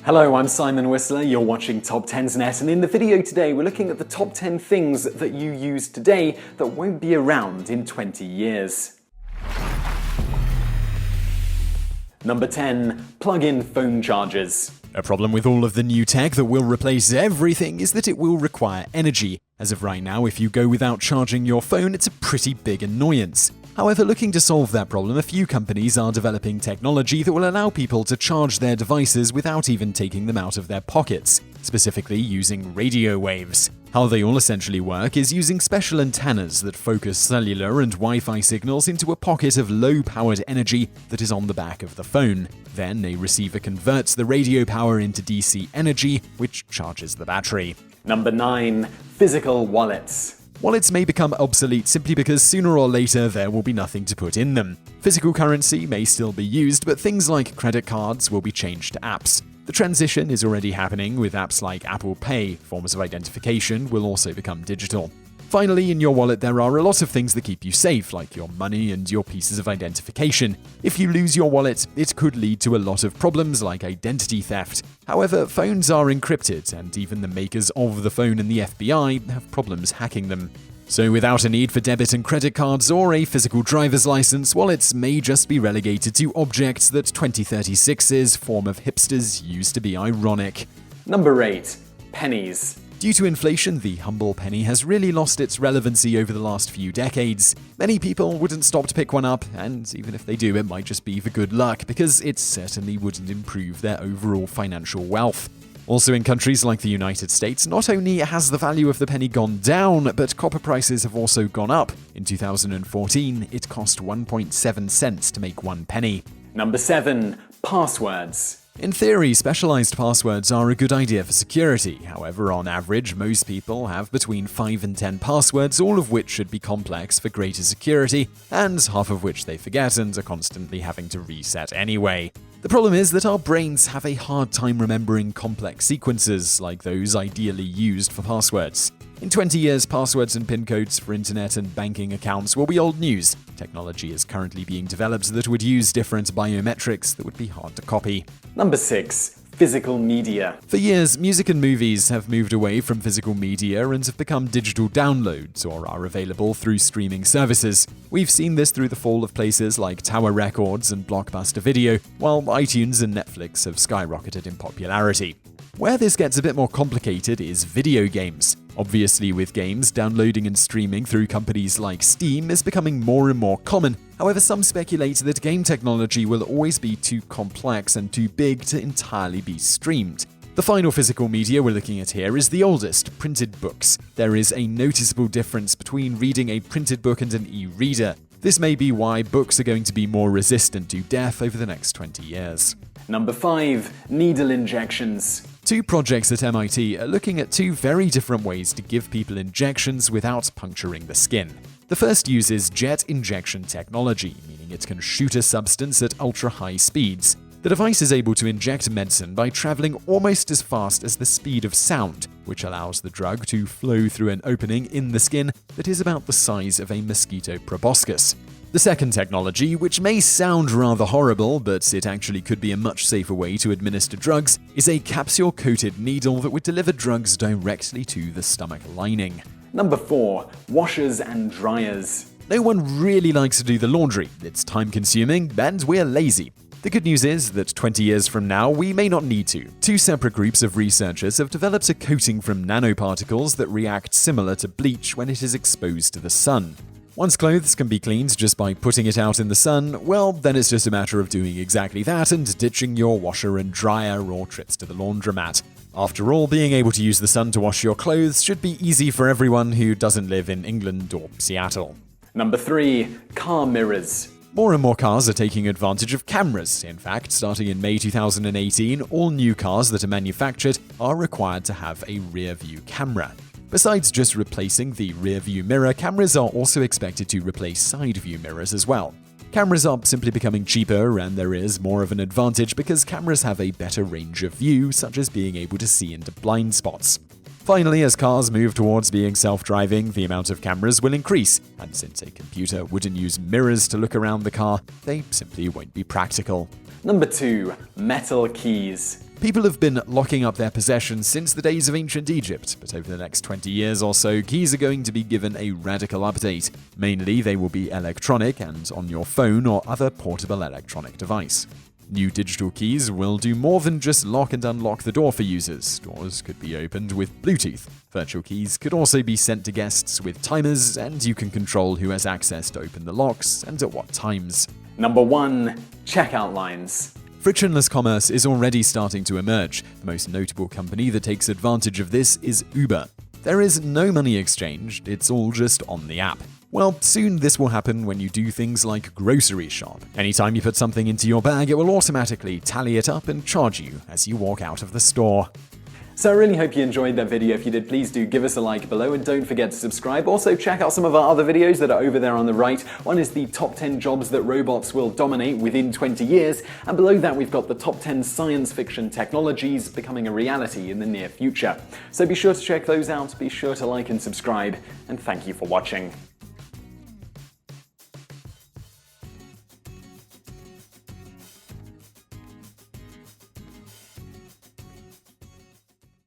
Hello, I'm Simon Whistler, you're watching TopTenzNet, and in the video today we're looking at the top 10 things that you use today that won't be around in 20 years. Number 10. Plug-in phone chargers. A problem with all of the new tech that will replace everything is that it will require energy. As of right now, if you go without charging your phone, it's a pretty big annoyance. However, looking to solve that problem, a few companies are developing technology that will allow people to charge their devices without even taking them out of their pockets, specifically using radio waves. How they all essentially work is using special antennas that focus cellular and Wi-Fi signals into a pocket of low-powered energy that is on the back of the phone. Then a receiver converts the radio power into DC energy, which charges the battery. Number 9. Physical wallets. Wallets may become obsolete simply because sooner or later there will be nothing to put in them. Physical currency may still be used, but things like credit cards will be changed to apps. The transition is already happening with apps like Apple Pay. Forms of identification will also become digital. Finally, in your wallet there are a lot of things that keep you safe, like your money and your pieces of identification. If you lose your wallet, it could lead to a lot of problems like identity theft. However, phones are encrypted, and even the makers of the phone and the FBI have problems hacking them. So without a need for debit and credit cards or a physical driver's license, wallets may just be relegated to objects that 2036's form of hipsters used to be ironic. Number 8. Pennies. Due to inflation, the humble penny has really lost its relevancy over the last few decades. Many people wouldn't stop to pick one up, and even if they do, it might just be for good luck, because it certainly wouldn't improve their overall financial wealth. Also in countries like the United States, not only has the value of the penny gone down, but copper prices have also gone up. In 2014, it cost 1.7 cents to make 1 penny. Number 7. Passwords. In theory, specialized passwords are a good idea for security. However, on average, most people have between 5 and 10 passwords, all of which should be complex for greater security, and half of which they forget and are constantly having to reset anyway. The problem is that our brains have a hard time remembering complex sequences, like those ideally used for passwords. In 20 years, passwords and PIN codes for internet and banking accounts will be old news. Technology is currently being developed that would use different biometrics that would be hard to copy. Number 6. Physical media. For years, music and movies have moved away from physical media and have become digital downloads or are available through streaming services. We've seen this through the fall of places like Tower Records and Blockbuster Video, while iTunes and Netflix have skyrocketed in popularity. Where this gets a bit more complicated is video games. Obviously, with games, downloading and streaming through companies like Steam is becoming more and more common. However, some speculate that game technology will always be too complex and too big to entirely be streamed. The final physical media we're looking at here is the oldest, printed books. There is a noticeable difference between reading a printed book and an e-reader. This may be why books are going to be more resistant to death over the next 20 years. Number 5. Needle injections. 2 projects at MIT are looking at 2 very different ways to give people injections without puncturing the skin. The first uses jet injection technology, meaning it can shoot a substance at ultra-high speeds. The device is able to inject medicine by traveling almost as fast as the speed of sound, which allows the drug to flow through an opening in the skin that is about the size of a mosquito proboscis. The second technology, which may sound rather horrible, but it actually could be a much safer way to administer drugs, is a capsule-coated needle that would deliver drugs directly to the stomach lining. Number 4. Washers and dryers. No one really likes to do the laundry. It's time-consuming, and we're lazy. The good news is that 20 years from now, we may not need to. 2 separate groups of researchers have developed a coating from nanoparticles that react similar to bleach when it is exposed to the sun. Once clothes can be cleaned just by putting it out in the sun, well, then it's just a matter of doing exactly that and ditching your washer and dryer or trips to the laundromat. After all, being able to use the sun to wash your clothes should be easy for everyone who doesn't live in England or Seattle. Number 3. Car mirrors. More and more cars are taking advantage of cameras. In fact, starting in May 2018, all new cars that are manufactured are required to have a rear-view camera. Besides just replacing the rear-view mirror, cameras are also expected to replace side-view mirrors as well. Cameras are simply becoming cheaper, and there is more of an advantage because cameras have a better range of view, such as being able to see into blind spots. Finally, as cars move towards being self-driving, the amount of cameras will increase, and since a computer wouldn't use mirrors to look around the car, they simply won't be practical. Number 2. Metal keys. People have been locking up their possessions since the days of ancient Egypt, but over the next 20 years or so, keys are going to be given a radical update. Mainly, they will be electronic and on your phone or other portable electronic device. New digital keys will do more than just lock and unlock the door for users. Doors could be opened with Bluetooth. Virtual keys could also be sent to guests with timers, and you can control who has access to open the locks and at what times. Number 1. Checkout lines. Frictionless commerce is already starting to emerge. The most notable company that takes advantage of this is Uber. There is no money exchanged, it's all just on the app. Well, soon this will happen when you do things like grocery shop. Anytime you put something into your bag, it will automatically tally it up and charge you as you walk out of the store. So I really hope you enjoyed that video. If you did, please do give us a like below and don't forget to subscribe. Also, check out some of our other videos that are over there on the right. One is the top 10 jobs that robots will dominate within 20 years. And below that, we've got the top 10 science fiction technologies becoming a reality in the near future. So be sure to check those out, be sure to like and subscribe, and thank you for watching.